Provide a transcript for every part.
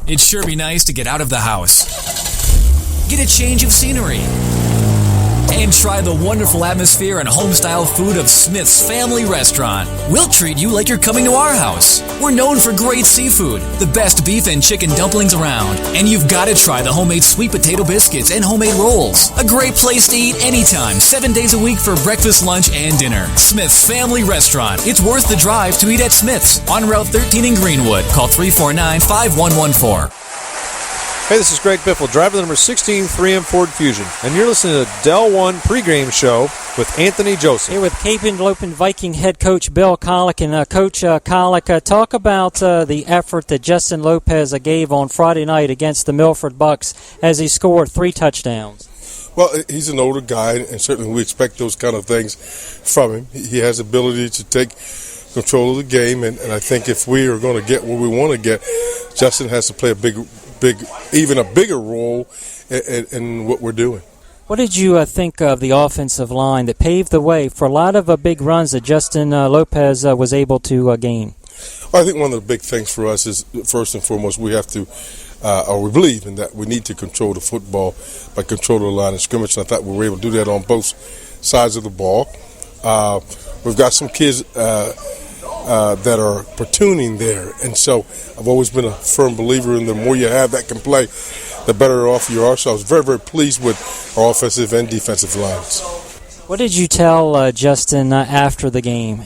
It'd sure be nice to get out of the house, get a change of scenery, and try the wonderful atmosphere and home-style food of Smith's Family Restaurant. We'll treat you like you're coming to our house. We're known for great seafood, the best beef and chicken dumplings around, and you've got to try the homemade sweet potato biscuits and homemade rolls. A great place to eat anytime, 7 days a week for breakfast, lunch, and dinner. Smith's Family Restaurant. It's worth the drive to eat at Smith's on Route 13 in Greenwood. Call 349-5114. Hey, this is Greg Biffle, driver number 16 3M Ford Fusion, and you're listening to Del One pregame show with Anthony Joseph. Here with Cape and Lopin Viking head coach Bill Kollick. And Coach Kollick, talk about the effort that Justin Lopez gave on Friday night against the Milford Bucks as he scored 3 touchdowns. Well, he's an older guy, and certainly we expect those kind of things from him. He has the ability to take control of the game, and I think if we are going to get what we want to get, Justin has to play even a bigger role in what we're doing. What did you think of the offensive line that paved the way for a lot of big runs that Justin Lopez was able to gain? Well, I think one of the big things for us is, first and foremost, we have to, or we believe in that we need to control the football by controlling the line of scrimmage, and I thought we were able to do that on both sides of the ball. We've got some kids that are platooning there, and so I've always been a firm believer in the more you have that can play, the better off you are. So I was very, very pleased with our offensive and defensive lines. What did you tell Justin after the game?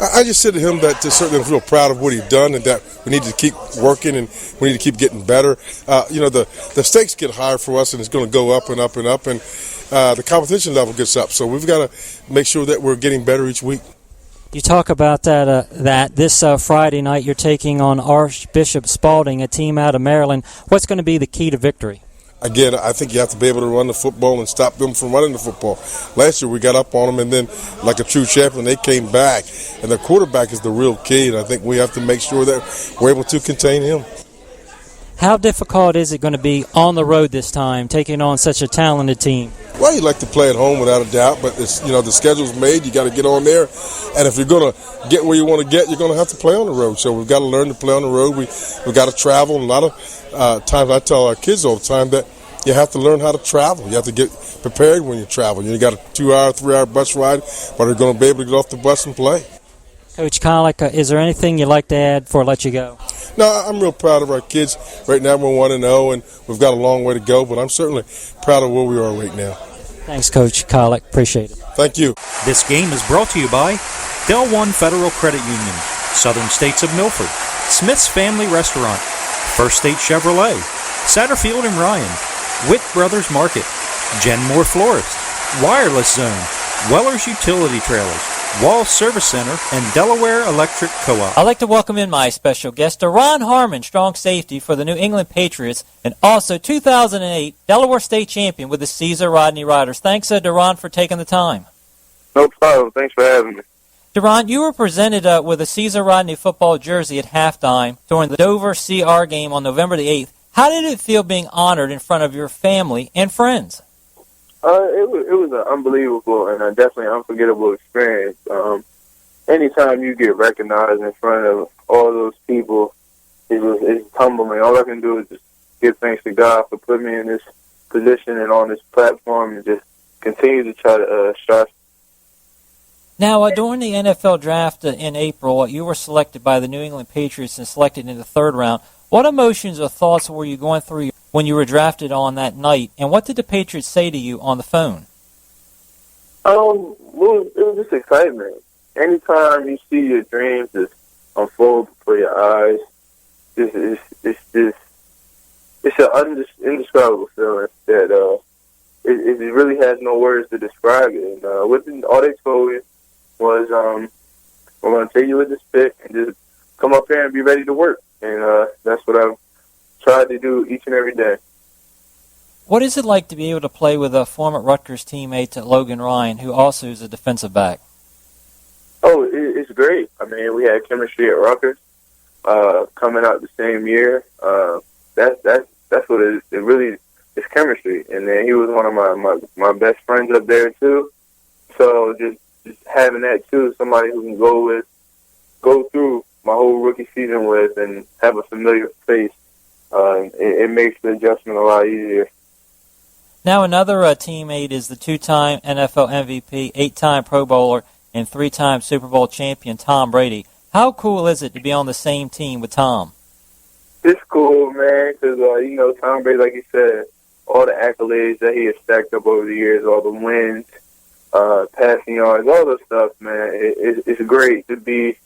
I just said to him that certainly I'm real proud of what he's done, and that we need to keep working and we need to keep getting better. The stakes get higher for us, and it's going to go up and up and up, and the competition level gets up. So we've got to make sure that we're getting better each week. You talk about that this Friday night you're taking on Archbishop Spalding, a team out of Maryland. What's going to be the key to victory? Again, I think you have to be able to run the football and stop them from running the football. Last year we got up on them, and then like a true champion, they came back. And the quarterback is the real key, and I think we have to make sure that we're able to contain him. How difficult is it going to be on the road this time, taking on such a talented team? Well, you like to play at home without a doubt, but it's, the schedule's made. You got to get on there, and if you're going to get where you want to get, you're going to have to play on the road. So we've got to learn to play on the road. We've got to travel. And a lot of times I tell our kids all the time that you have to learn how to travel. You have to get prepared when you travel. You got a 2-hour, 3-hour bus ride, but you're going to be able to get off the bus and play. Coach Kollick, is there anything you'd like to add before I let you go? No, I'm real proud of our kids. Right now we're 1-0, and we've got a long way to go, but I'm certainly proud of where we are right now. Thanks, Coach Kollick. Appreciate it. Thank you. This game is brought to you by Del One Federal Credit Union, Southern States of Milford, Smith's Family Restaurant, First State Chevrolet, Satterfield and Ryan, Witt Brothers Market, Genmore Florist, Wireless Zone, Weller's Utility Trailers, Wall Service Center, and Delaware Electric Co-op. I'd like to welcome in my special guest, Deron Harmon, strong safety for the New England Patriots, and also 2008 Delaware State champion with the Caesar Rodney Riders. Thanks, Deron, for taking the time. No problem. Thanks for having me. Deron, you were presented with a Caesar Rodney football jersey at halftime during the Dover CR game on November the 8th. How did it feel being honored in front of your family and friends? It was an unbelievable and definitely unforgettable experience. Anytime you get recognized in front of all those people, it's humbling. All I can do is just give thanks to God for putting me in this position and on this platform, and just continue to try to strive. Now, during the NFL draft in April, you were selected by the New England Patriots and selected in the 3rd round. What emotions or thoughts were you going through when you were drafted on that night, and what did the Patriots say to you on the phone? Well, it was just excitement. Anytime you see your dreams just unfold before your eyes, it's an indescribable feeling that it really has no words to describe it. And all they told me was, we're going to take you with this pick and just come up here and be ready to work. And that's what I've tried to do each and every day. What is it like to be able to play with a former Rutgers teammate, Logan Ryan, who also is a defensive back? Oh, it's great. I mean, we had chemistry at Rutgers coming out the same year. That's what it really is, chemistry. And then he was one of my best friends up there too. So just having that too, somebody who can go through my whole rookie season with and have a familiar face it makes the adjustment a lot easier. Now another teammate is the two-time NFL MVP, 8-time Pro Bowler, and 3-time Super Bowl champion Tom Brady. How cool is it to be on the same team with Tom? It's cool, man, because, Tom Brady, like you said, all the accolades that he has stacked up over the years, all the wins, passing yards, all the stuff, man. It's great to be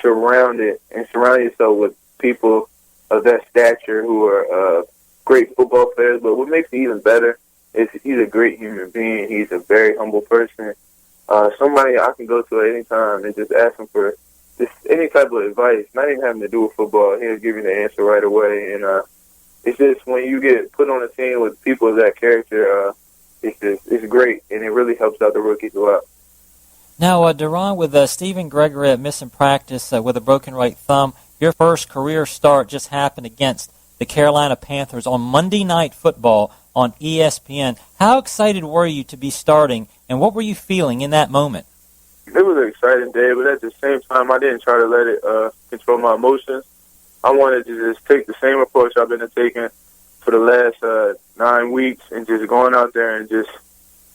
surrounded and surround yourself with people of that stature who are great football players. But what makes it even better is he's a great human being. He's a very humble person. Somebody I can go to at any time and just ask him for just any type of advice, not even having to do with football. He'll give you the answer right away. And it's just when you get put on a team with people of that character, it's great, and it really helps out the rookies a lot. Now, Deron, with Stephen Gregory missing practice with a broken right thumb, your first career start just happened against the Carolina Panthers on Monday Night Football on ESPN. How excited were you to be starting, and what were you feeling in that moment? It was an exciting day, but at the same time, I didn't try to let it control my emotions. I wanted to just take the same approach I've been taking for the last 9 weeks and just going out there and just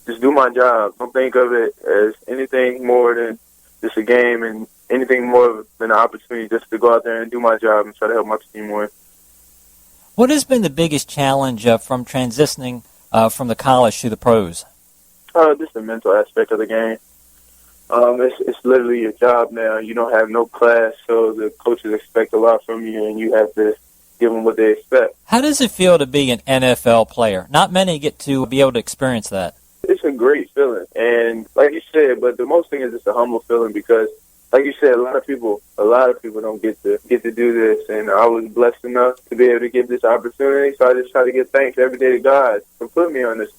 do my job. Don't think of it as anything more than just a game and anything more than an opportunity just to go out there and do my job and try to help my team win. What has been the biggest challenge from transitioning from the college to the pros? Just the mental aspect of the game. It's literally your job now. You don't have no class, so the coaches expect a lot from you, and you have to give them what they expect. How does it feel to be an NFL player? Not many get to be able to experience that. It's a great feeling, and like you said, but the most thing is just a humble feeling because, like you said, a lot of people don't get to do this, and I was blessed enough to be able to get this opportunity. So I just try to give thanks every day to God for putting me on this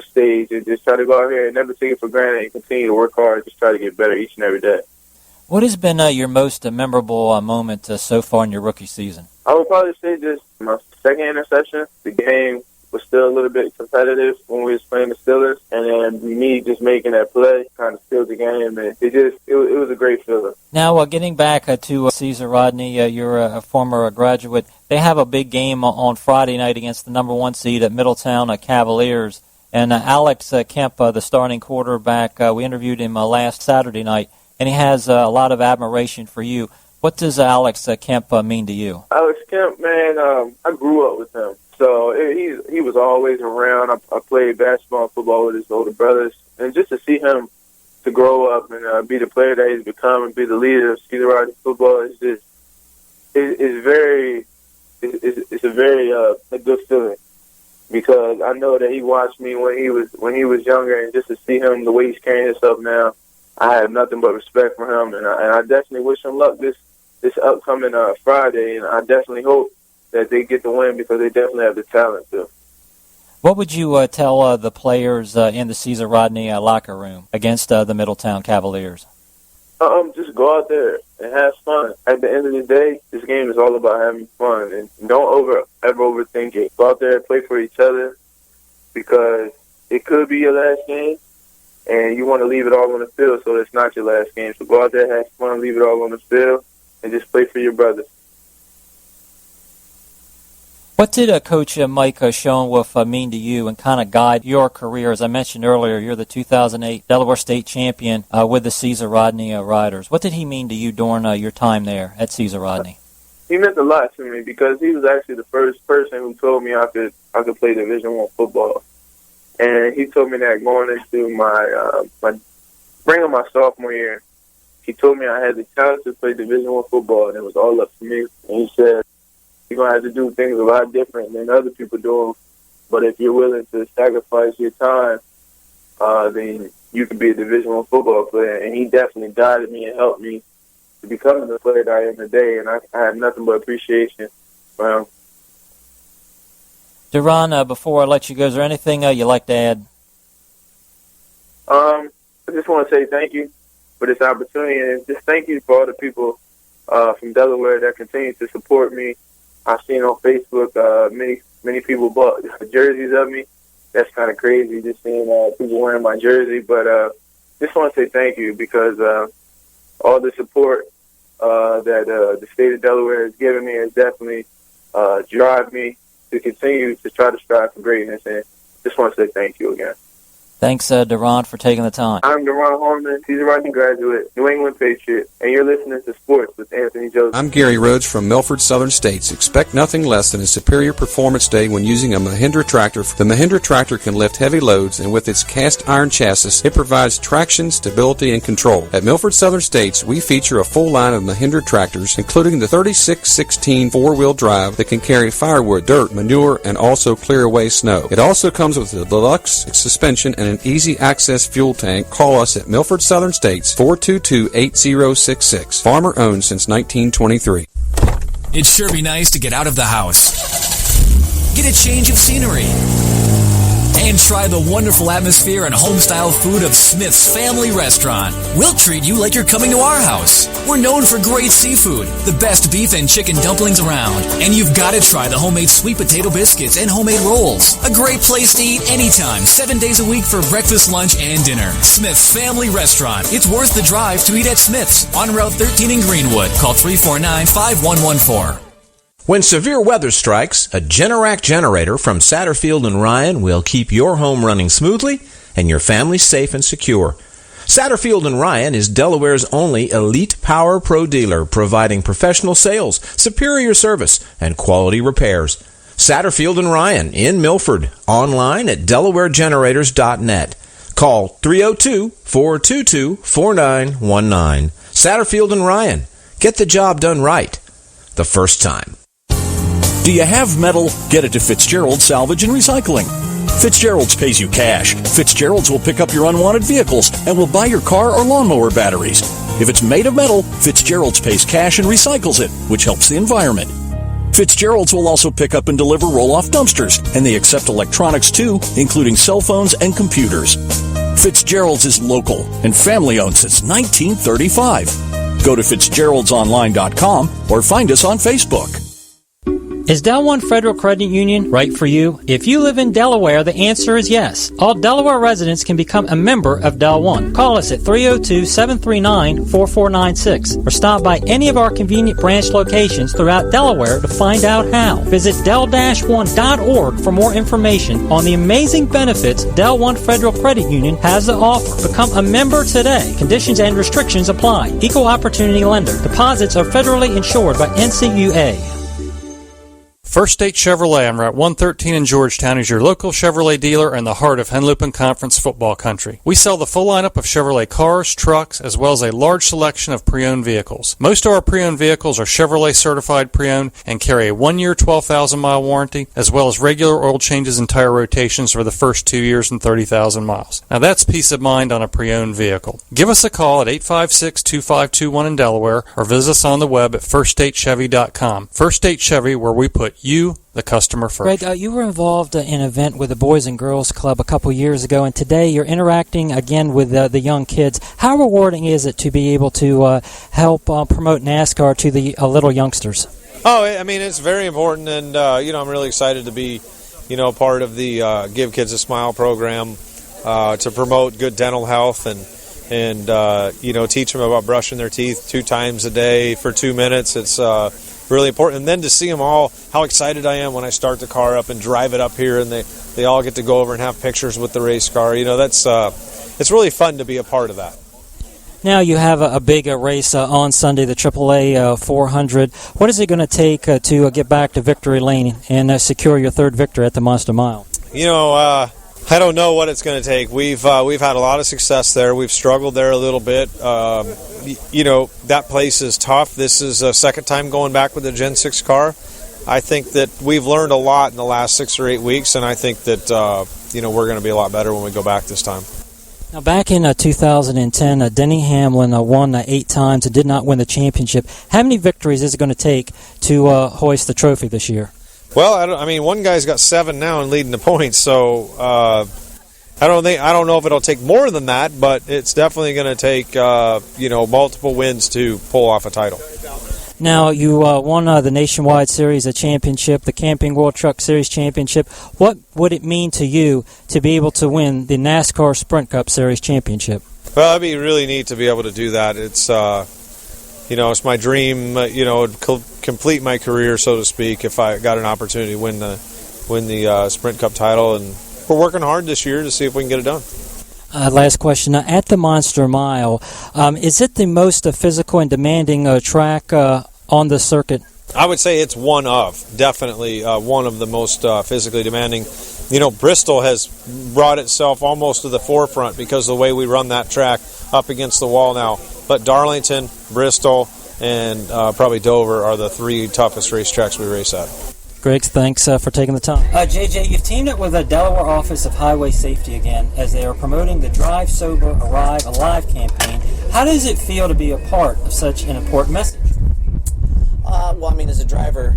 stage, and just try to go out here and never take it for granted and continue to work hard, just try to get better each and every day. What has been your most memorable moment so far in your rookie season? I would probably say just my second interception. The game was still a little bit competitive when we was playing the Steelers, and then me just making that play kind of sealed the game, and it was a great feeling. Now, getting back to Caesar Rodney, you're a former graduate. They have a big game on Friday night against the number 1 seed at Middletown Cavaliers, and Alex Kemp, the starting quarterback, we interviewed him last Saturday night, and he has a lot of admiration for you. What does Alex Kemp mean to you? Alex Kemp, man, I grew up with him. So he was always around. I played basketball and football with his older brothers. And just to see him to grow up and be the player that he's become and be the leader of Cedar Rodney football is just it's a very good feeling, because I know that he watched me when he was younger, and just to see him the way he's carrying himself now, I have nothing but respect for him, and I definitely wish him luck this upcoming Friday, and I definitely hope that they get the win because they definitely have the talent to. What would you tell the players in the Caesar Rodney locker room against the Middletown Cavaliers? Just go out there and have fun. At the end of the day, this game is all about having fun, and don't ever overthink it. Go out there and play for each other, because it could be your last game, and you want to leave it all on the field so it's not your last game. So go out there, have fun, leave it all on the field, and just play for your brothers. What did Coach Mike Schoenwolf mean to you and kind of guide your career? As I mentioned earlier, you're the 2008 Delaware State champion with the Caesar Rodney Riders. What did he mean to you during your time there at Caesar Rodney? He meant a lot to me because he was actually the first person who told me I could play Division I football, and he told me that going into my spring of my sophomore year. He told me I had the talent to play Division I football, and it was all up to me. And he said, you're going to have to do things a lot different than other people do, but if you're willing to sacrifice your time, then you can be a Division I football player. And he definitely guided me and helped me to become the player that I am today, and I have nothing but appreciation for him. Deron, before I let you go, is there anything you'd like to add? I just want to say thank you for this opportunity, and just thank you for all the people from Delaware that continue to support me. I've seen on Facebook many people bought jerseys of me. That's kind of crazy, just seeing people wearing my jersey. But just want to say thank you, because all the support that the state of Delaware has given me has definitely drive me to continue to try to strive for greatness. And just want to say thank you again. Thanks, Deron, for taking the time. I'm Deron Harmon, season writing graduate, New England Patriot, and you're listening to Sports with Anthony Joseph. I'm Gary Rhodes from Milford Southern States. Expect nothing less than a superior performance day when using a Mahindra tractor. The Mahindra tractor can lift heavy loads, and with its cast iron chassis, it provides traction, stability, and control. At Milford Southern States, we feature a full line of Mahindra tractors, including the 3616 four-wheel drive that can carry firewood, dirt, manure, and also clear away snow. It also comes with a deluxe suspension and an easy access fuel tank. Call us at Milford Southern States, 422-8066. Farmer owned since 1923. It'd sure be nice to get out of the house, get a change of scenery, and try the wonderful atmosphere and home-style food of Smith's Family Restaurant. We'll treat you like you're coming to our house. We're known for great seafood, the best beef and chicken dumplings around, and you've got to try the homemade sweet potato biscuits and homemade rolls. A great place to eat anytime, 7 days a week for breakfast, lunch, and dinner. Smith's Family Restaurant. It's worth the drive to eat at Smith's on Route 13 in Greenwood. Call 349-5114. When severe weather strikes, a Generac generator from Satterfield and Ryan will keep your home running smoothly and your family safe and secure. Satterfield and Ryan is Delaware's only elite power pro dealer, providing professional sales, superior service, and quality repairs. Satterfield and Ryan in Milford, online at delawaregenerators.net. Call 302-422-4919. Satterfield and Ryan. Get the job done right the first time. Do you have metal? Get it to Fitzgerald's Salvage and Recycling. Fitzgerald's pays you cash. Fitzgerald's will pick up your unwanted vehicles and will buy your car or lawnmower batteries. If it's made of metal, Fitzgerald's pays cash and recycles it, which helps the environment. Fitzgerald's will also pick up and deliver roll-off dumpsters, and they accept electronics too, including cell phones and computers. Fitzgerald's is local and family-owned since 1935. Go to fitzgeraldsonline.com or find us on Facebook. Is Del One Federal Credit Union right for you? If you live in Delaware, the answer is yes. All Delaware residents can become a member of Del One. Call us at 302-739-4496 or stop by any of our convenient branch locations throughout Delaware to find out how. Visit del-one.org for more information on the amazing benefits Del One Federal Credit Union has to offer. Become a member today. Conditions and restrictions apply. Equal opportunity lender. Deposits are federally insured by NCUA. First State Chevrolet on Route 113 in Georgetown is your local Chevrolet dealer in the heart of Henlopen Conference football country. We sell the full lineup of Chevrolet cars, trucks, as well as a large selection of pre-owned vehicles. Most of our pre-owned vehicles are Chevrolet certified pre-owned and carry a 1-year, 12,000-mile warranty, as well as regular oil changes and tire rotations for the first 2 years and 30,000 miles. Now that's peace of mind on a pre-owned vehicle. Give us a call at 856-2521 in Delaware or visit us on the web at firststatechevy.com. First State Chevy, where we put you, the customer, first. Greg, you were involved in an event with the Boys and Girls Club a couple years ago, and today you're interacting again with the young kids. How rewarding is it to be able to help promote NASCAR to the little youngsters? Oh, I mean, it's very important, and I'm really excited to be, part of the Give Kids a Smile program to promote good dental health and teach them about brushing their teeth 2 times a day for 2 minutes. It's really important. And then to see them all, how excited I am when I start the car up and drive it up here, and they all get to go over and have pictures with the race car. That's it's really fun to be a part of that. Now you have a big race on Sunday, the AAA 400. What is it going to take to get back to victory lane and secure your third victory at the Monster Mile? I don't know what it's going to take. We've had a lot of success there. We've struggled there a little bit. That place is tough. This is a second time going back with the Gen 6 car. I think that we've learned a lot in the last 6 or 8 weeks, and I think that we're going to be a lot better when we go back this time. Now, back in 2010, Denny Hamlin won 8 times and did not win the championship. How many victories is it going to take to hoist the trophy this year? Well, one guy's got 7 now and leading the points, so I don't know if it'll take more than that, but it's definitely going to take multiple wins to pull off a title. Now, you won the Nationwide Series Championship, the Camping World Truck Series Championship. What would it mean to you to be able to win the NASCAR Sprint Cup Series Championship? Well, it'd be really neat to be able to do that. It's it's my dream, complete my career, so to speak, if I got an opportunity to win the Sprint Cup title. And we're working hard this year to see if we can get it done. Last question. At the Monster Mile, is it the most physical and demanding track on the circuit? I would say it's definitely one of the most physically demanding. Bristol has brought itself almost to the forefront because of the way we run that track up against the wall now. But Darlington, Bristol, and probably Dover are the three toughest racetracks we race at. Greg, thanks for taking the time. JJ, you've teamed up with the Delaware Office of Highway Safety again as they are promoting the Drive Sober, Arrive Alive campaign. How does it feel to be a part of such an important message? As a driver,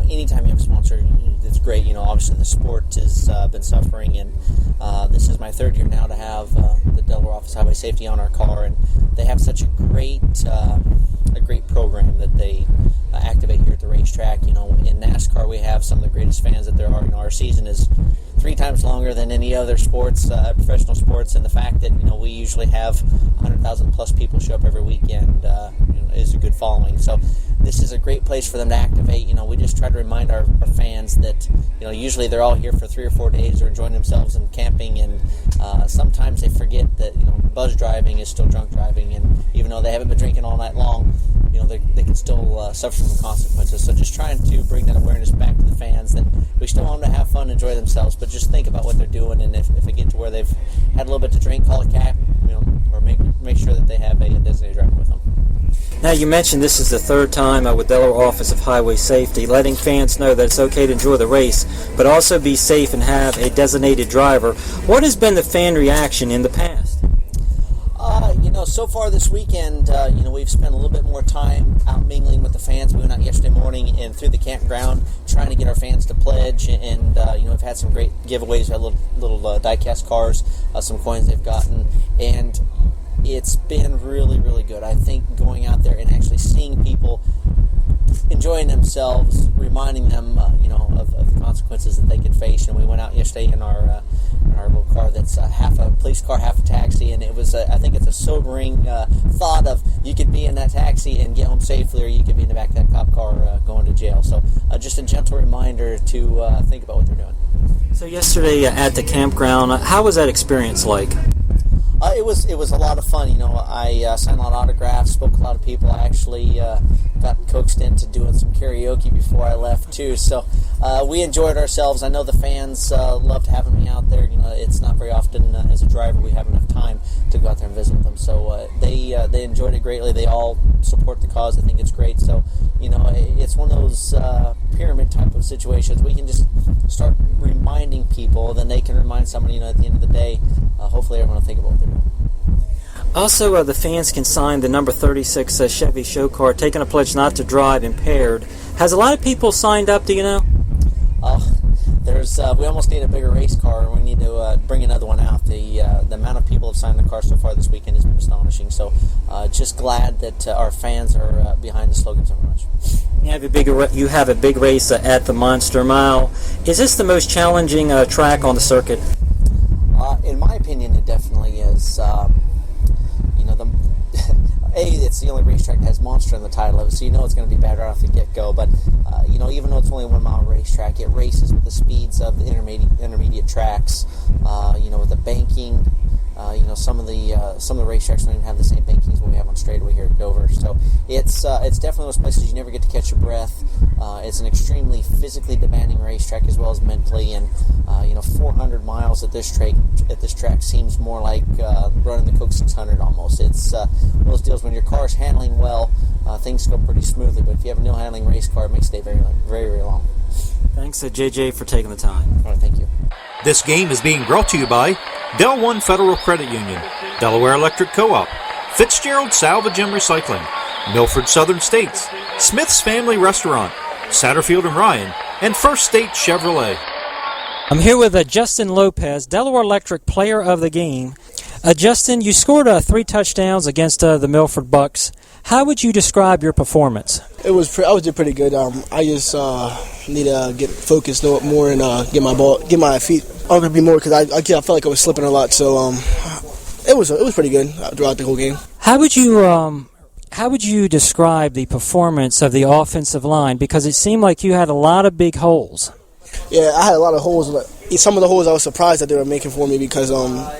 anytime you have a sponsor, it's great. Obviously the sport has been suffering, and this is my third year now to have the Delaware Office of Highway Safety on our car, and they have such a great program that they activate here at the racetrack. In NASCAR, we have some of the greatest fans that there are. Our season is 3 times longer than any other sports, professional sports, and the fact that we usually have 100,000 plus people show up every weekend is a good following. So this is a great place for them to activate. We just try to remind our fans that usually they're all here for 3 or 4 days or enjoying themselves and camping, and sometimes they forget that buzz driving is still drunk driving, and even though they haven't been drinking all night long, they can still suffer from consequences. So just trying to bring that awareness back to the fans that we still want them to have fun, enjoy themselves, but just think about what they're doing, and if they get to where they've had a little bit to drink, call a cab, or make sure that they have a designated driver with them. Now, you mentioned this is the third time with Delaware Office of Highway Safety, letting fans know that it's okay to enjoy the race, but also be safe and have a designated driver. What has been the fan reaction in the past? So far this weekend, we've spent a little bit more time out mingling with the fans. We went out yesterday morning and through the campground trying to get our fans to pledge, and we've had some great giveaways. We had little die-cast cars, some coins they've gotten, and it's been really, really good. I think going out there and actually seeing people enjoying themselves, reminding them, of the consequences that they can face. And we went out yesterday in our little car that's half a police car, half a taxi, and it was, I think it's a sobering thought of you could be in that taxi and get home safely, or you could be in the back of that cop car going to jail. So just a gentle reminder to think about what they're doing. So yesterday at the campground, how was that experience like? It was a lot of fun. I signed a lot of autographs, spoke to a lot of people. I actually got coaxed into doing some karaoke before I left too. So we enjoyed ourselves. I know the fans loved having me out there. It's not very often as a driver we have enough time to go out there and visit with them. So they enjoyed it greatly. They all support the cause. I think it's great. So it's one of those pyramid type of situations. We can just start reminding people, then they can remind somebody. At the end of the day, hopefully everyone will think about what they're doing. Also, the fans can sign the number 36 Chevy show car, taking a pledge not to drive impaired. Has a lot of people signed up, do you know? We almost need a bigger race car, and we need to bring another one out. The amount of people have signed the car so far this weekend has been astonishing. So just glad that our fans are behind the slogan so much. You have a big race at the Monster Mile. Is this the most challenging track on the circuit? In my opinion, it definitely is. It's the only racetrack that has Monster in the title of it, so it's going to be bad right off the get-go. But even though it's only a 1 mile racetrack, it races with the speeds of the intermediate tracks. With the banking, some of the racetracks don't even have the same bankings we have on straightaway here at Dover. So it's definitely those places you never get to catch your breath. It's an extremely physically demanding racetrack as well as mentally, and 400 miles at this track seems more like running the Coke 600 almost. It's one of those deals when your car's handling well, things go pretty smoothly. But if you have a no handling race car, it makes the day very, very, very long. Thanks, JJ, for taking the time. All right, thank you. This game is being brought to you by Del One Federal Credit Union, Delaware Electric Co-op, Fitzgerald Salvage and Recycling, Milford Southern States, Smith's Family Restaurant, Satterfield and Ryan, and First State Chevrolet. I'm here with Justin Lopez, Delaware Electric Player of the Game. Justin, you scored 3 touchdowns against the Milford Bucks. How would you describe your performance? I was doing pretty good. I just need to get focused a little more and get my feet on the be more, because I felt like I was slipping a lot. So it was pretty good throughout the whole game. How would you How would you describe the performance of the offensive line? Because it seemed like you had a lot of big holes. Yeah, I had a lot of holes. Some of the holes I was surprised that they were making for me because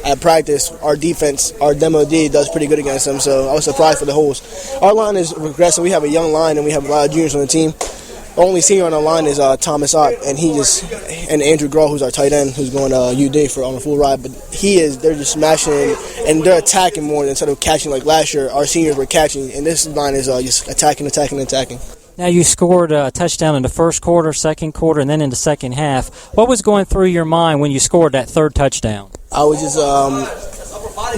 at practice, our defense, our demo D does pretty good against them, so I was surprised for the holes. Our line is regressive. We have a young line, and we have a lot of juniors on the team. The only senior on the line is Thomas Ott, and Andrew Graw, who's our tight end, who's going to UD on a full ride. But they're just smashing and they're attacking more instead of catching like last year. Our seniors were catching, and this line is just attacking. Now, you scored a touchdown in the first quarter, second quarter, and then in the second half. What was going through your mind when you scored that third touchdown? I was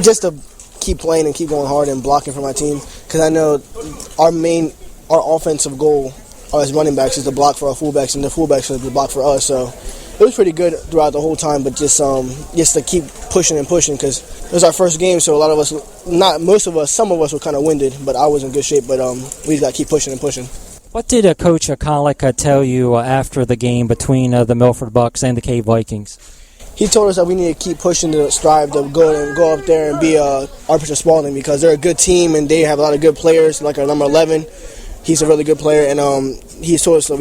just to keep playing and keep going hard and blocking for my team, because I know our offensive goal as running backs is to block for our fullbacks, and the fullbacks is to block for us. So it was pretty good throughout the whole time, but just to keep pushing and pushing, because it was our first game, so a lot of us, some of us were kind of winded, but I was in good shape, but we just got to keep pushing and pushing. What did Coach Colic tell you after the game between the Milford Bucks and the Cave Vikings? He told us that we need to keep pushing to strive to go up there and be Archbishop Spalding, because they're a good team and they have a lot of good players, like our number 11. He's a really good player, and he told us that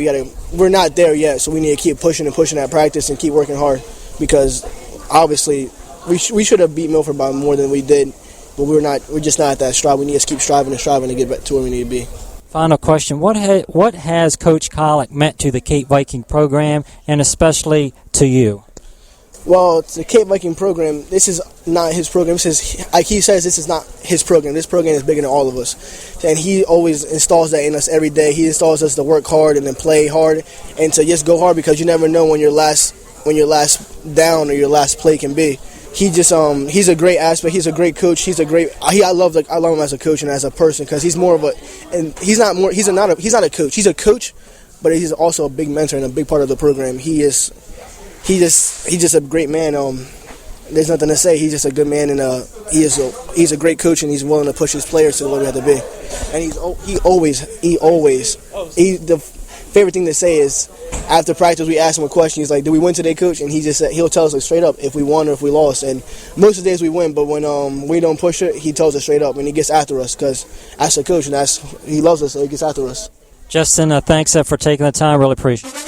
we're not there yet, so we need to keep pushing and pushing at practice and keep working hard, because obviously we should have beat Milford by more than we did, but we're just not at that strive. We need to keep striving to get back to where we need to be. Final question. What has Coach Colic meant to the Cape Viking program, and especially to you? Well, the Cape Viking program, this is not his program. Like he says, this is not his program. This program is bigger than all of us. And he always installs that in us every day. He installs us to work hard and then play hard and to just go hard, because you never know when your last down or your last play can be. He's a great aspect. He's a great coach. I love him as a coach and as a person, because he's not a coach. He's a coach, but he's also a big mentor and a big part of the program. He's just a great man. There's nothing to say. He's just a good man, and he's a great coach, and he's willing to push his players to where we have to be. And the favorite thing to say is, after practice we ask him a question. He's like, "Did we win today, Coach?" And he'll tell us like, straight up if we won or if we lost. And most of the days we win, but when we don't push it, he tells us straight up, and he gets after us, because as a coach, and he loves us, so he gets after us. Justin, thanks for taking the time. Really appreciate it.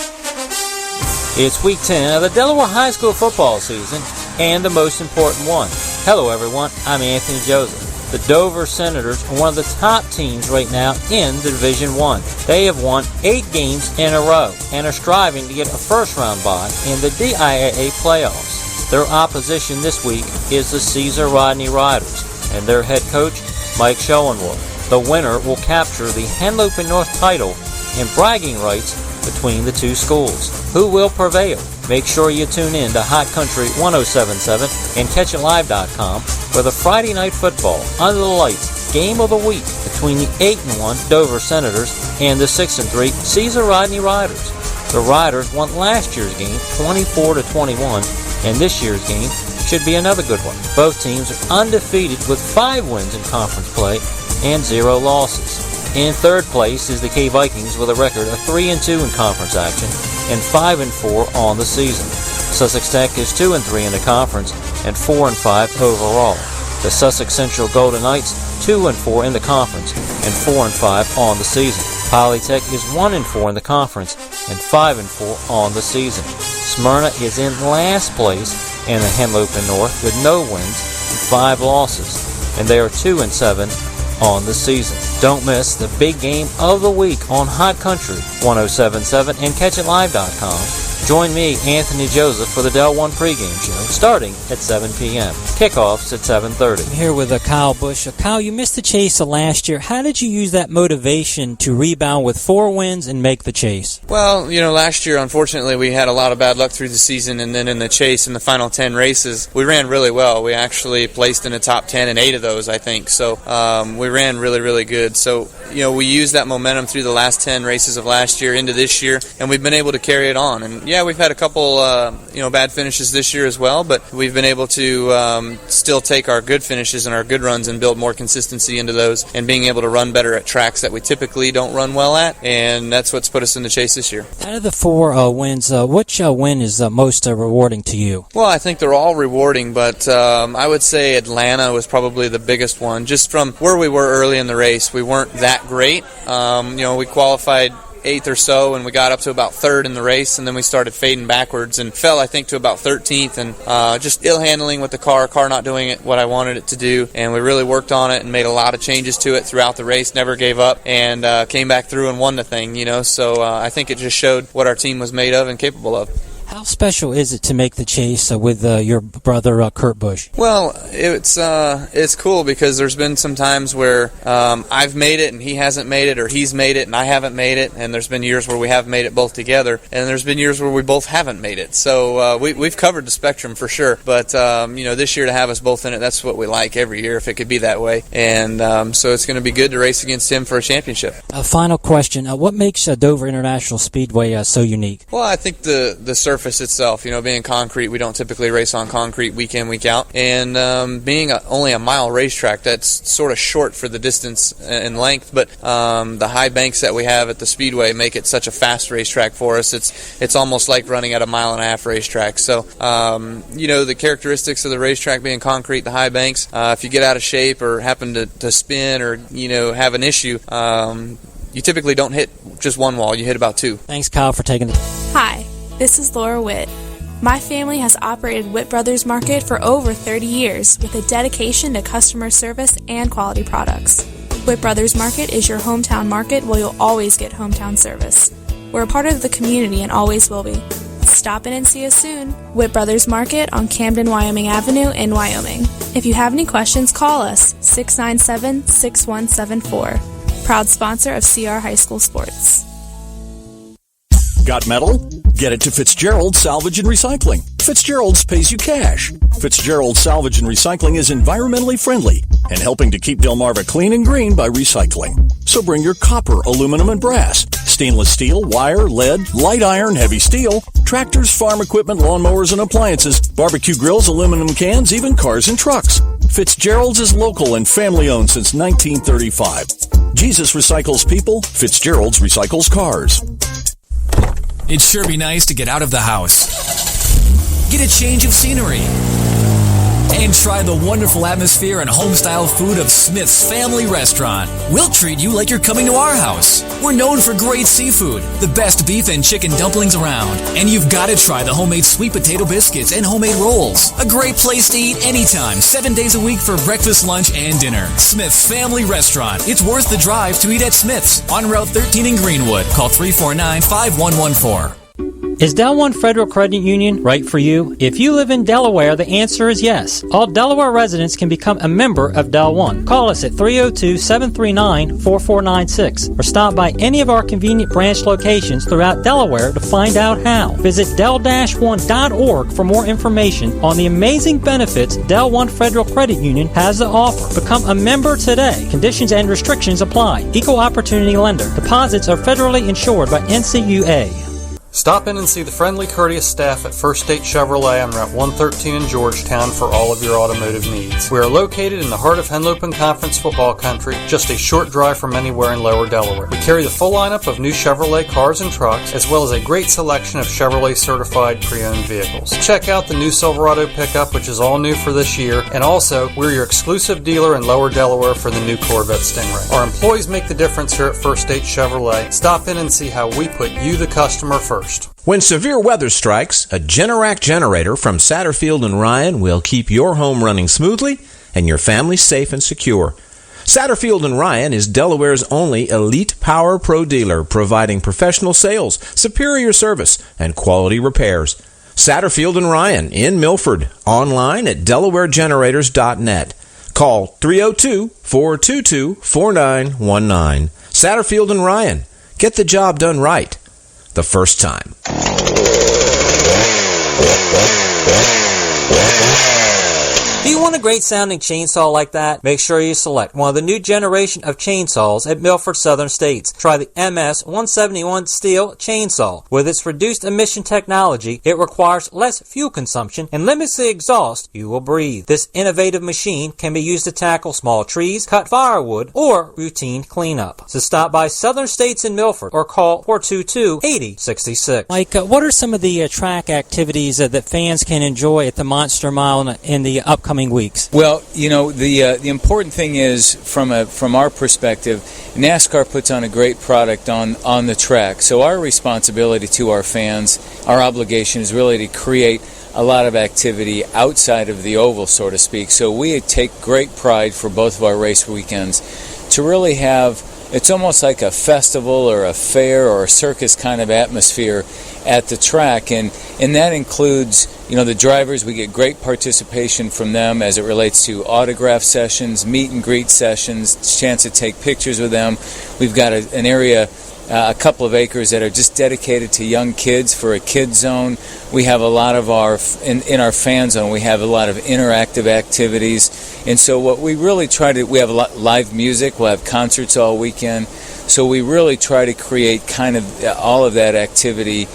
It's week 10 of the Delaware High School football season, and the most important one. Hello, everyone. I'm Anthony Joseph. The Dover Senators are one of the top teams right now in the Division I. They have won 8 games in a row and are striving to get a first-round bye in the DIAA playoffs. Their opposition this week is the Caesar Rodney Riders and their head coach, Mike Schoenwald. The winner will capture the Henlopen North title and bragging rights between the two schools. Who will prevail? Make sure you tune in to Hot Country 107.7 and CatchItLive.com for the Friday Night Football Under the Lights Game of the Week between the 8-1 Dover Senators and the 6-3 Caesar Rodney Riders. The Riders won last year's game 24-21, and this year's game should be another good one. Both teams are undefeated with 5 wins in conference play and 0 losses. In third place is the K Vikings with a record of 3-2 in conference action and 5-4 on the season. Sussex Tech is 2-3 in the conference and 4-5 overall. The Sussex Central Golden Knights 2-4 in the conference and 4-5 on the season. Polytech is 1-4 in the conference and 5-4 on the season. Smyrna is in last place in the Henlopen North with no wins and 5 losses, and they are 2-7 on the season. Don't miss the big game of the week on Hot Country 107.7 and CatchItLive.com. Join me, Anthony Joseph, for the Del One pregame show starting at 7 p.m. Kickoffs at 7:30. I'm here with Kyle Bush. Kyle, you missed the chase last year. How did you use that motivation to rebound with 4 wins and make the chase? Well, last year, unfortunately, we had a lot of bad luck through the season, and then in the chase in the final 10 races, we ran really well. We actually placed in the top 10 in 8 of those, I think. So we ran really, really good. So, we used that momentum through the last 10 races of last year into this year, and we've been able to carry it on. And yeah, we've had a couple, bad finishes this year as well, but we've been able to, still take our good finishes and our good runs and build more consistency into those, and being able to run better at tracks that we typically don't run well at, and that's what's put us in the chase this year. Out of the 4 wins, which win is most rewarding to you? Well, I think they're all rewarding, but I would say Atlanta was probably the biggest one. Just from where we were early in the race, we weren't that great. We qualified 8th or so, and we got up to about 3rd in the race, and then we started fading backwards and fell, I think, to about 13th, and just ill handling with the car not doing it what I wanted it to do, and we really worked on it and made a lot of changes to it throughout the race, never gave up, and came back through and won the thing, so I think it just showed what our team was made of and capable of. How special is it to make the chase with your brother Kurt Busch? Well, it's cool because there's been some times where I've made it and he hasn't made it, or he's made it and I haven't made it, and there's been years where we have made it both together, and there's been years where we both haven't made it. So we've covered the spectrum for sure, but this year to have us both in it, that's what we like every year if it could be that way, and so it's going to be good to race against him for a championship. A final question: what makes Dover International Speedway so unique? Well, I think the surface itself, being concrete, we don't typically race on concrete week in, week out, and being only a mile racetrack, that's sort of short for the distance and length, but the high banks that we have at the Speedway make it such a fast racetrack for us. It's almost like running at a 1.5-mile racetrack. So, the characteristics of the racetrack being concrete, the high banks, if you get out of shape or happen to spin or, have an issue, you typically don't hit just one wall, you hit about 2. Thanks, Kyle, for taking the... Hi, this is Laura Witt. My family has operated Witt Brothers Market for over 30 years with a dedication to customer service and quality products. Witt Brothers Market is your hometown market where you'll always get hometown service. We're a part of the community and always will be. Stop in and see us soon. Witt Brothers Market on Camden, Wyoming Avenue in Wyoming. If you have any questions, call us 697-6174. Proud sponsor of CR High School Sports. Got metal? Get it to Fitzgerald Salvage and Recycling. Fitzgerald's pays you cash. Fitzgerald Salvage and Recycling is environmentally friendly and helping to keep Delmarva clean and green by recycling. So bring your copper, aluminum, and brass, stainless steel, wire, lead, light iron, heavy steel, tractors, farm equipment, lawnmowers, and appliances, barbecue grills, aluminum cans, even cars and trucks. Fitzgerald's is local and family-owned since 1935. Jesus recycles people. Fitzgerald's recycles cars. It'd sure be nice to get out of the house, get a change of scenery, and try the wonderful atmosphere and home-style food of Smith's Family Restaurant. We'll treat you like you're coming to our house. We're known for great seafood, the best beef and chicken dumplings around, and you've got to try the homemade sweet potato biscuits and homemade rolls. A great place to eat anytime, 7 days a week for breakfast, lunch, and dinner. Smith's Family Restaurant. It's worth the drive to eat at Smith's on Route 13 in Greenwood. Call 349-5114. Is Del One Federal Credit Union right for you? If you live in Delaware, the answer is yes. All Delaware residents can become a member of Del One. Call us at 302-739-4496 or stop by any of our convenient branch locations throughout Delaware to find out how. Visit del-one.org for more information on the amazing benefits Del One Federal Credit Union has to offer. Become a member today. Conditions and restrictions apply. Equal opportunity lender. Deposits are federally insured by NCUA. Stop in and see the friendly, courteous staff at First State Chevrolet on Route 113 in Georgetown for all of your automotive needs. We are located in the heart of Henlopen Conference football country, just a short drive from anywhere in Lower Delaware. We carry the full lineup of new Chevrolet cars and trucks, as well as a great selection of Chevrolet certified pre-owned vehicles. Check out the new Silverado pickup, which is all new for this year, and also, we're your exclusive dealer in Lower Delaware for the new Corvette Stingray. Our employees make the difference here at First State Chevrolet. Stop in and see how we put you, the customer, first. When severe weather strikes, a Generac generator from Satterfield and Ryan will keep your home running smoothly and your family safe and secure. Satterfield and Ryan is Delaware's only elite power pro dealer, providing professional sales, superior service, and quality repairs. Satterfield and Ryan in Milford, online at delawaregenerators.net. Call 302-422-4919. Satterfield and Ryan. Get the job done right the first time. Do you want a great sounding chainsaw like that? Make sure you select one of the new generation of chainsaws at Milford Southern States. Try the MS-171 steel chainsaw. With its reduced emission technology, it requires less fuel consumption and limits the exhaust you will breathe. This innovative machine can be used to tackle small trees, cut firewood, or routine cleanup. So stop by Southern States in Milford or call 422-8066. Mike, what are some of the track activities that fans can enjoy at the Monster Mile in the upcoming weeks? Well, the important thing is from our perspective, NASCAR puts on a great product on the track. So our responsibility to our fans, our obligation is really to create a lot of activity outside of the oval, so to speak. So we take great pride for both of our race weekends to really have, it's almost like a festival or a fair or a circus kind of atmosphere at the track, and that includes, the drivers. We get great participation from them as it relates to autograph sessions, meet and greet sessions, chance to take pictures with them. We've got an area, a couple of acres that are just dedicated to young kids for a kid zone. We have a lot of in our fan zone, we have a lot of interactive activities. And so what we really try to, we have a lot live music, we'll have concerts all weekend. So we really try to create kind of all of that activity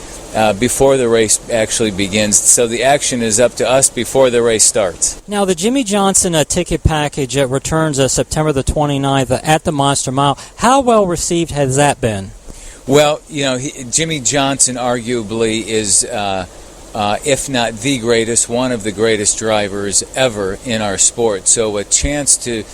before the race actually begins. So the action is up to us before the race starts. Now, the Jimmy Johnson ticket package returns September the 29th at the Monster Mile. How well received has that been? Well, Jimmy Johnson arguably is, if not the greatest, one of the greatest drivers ever in our sport. So a chance to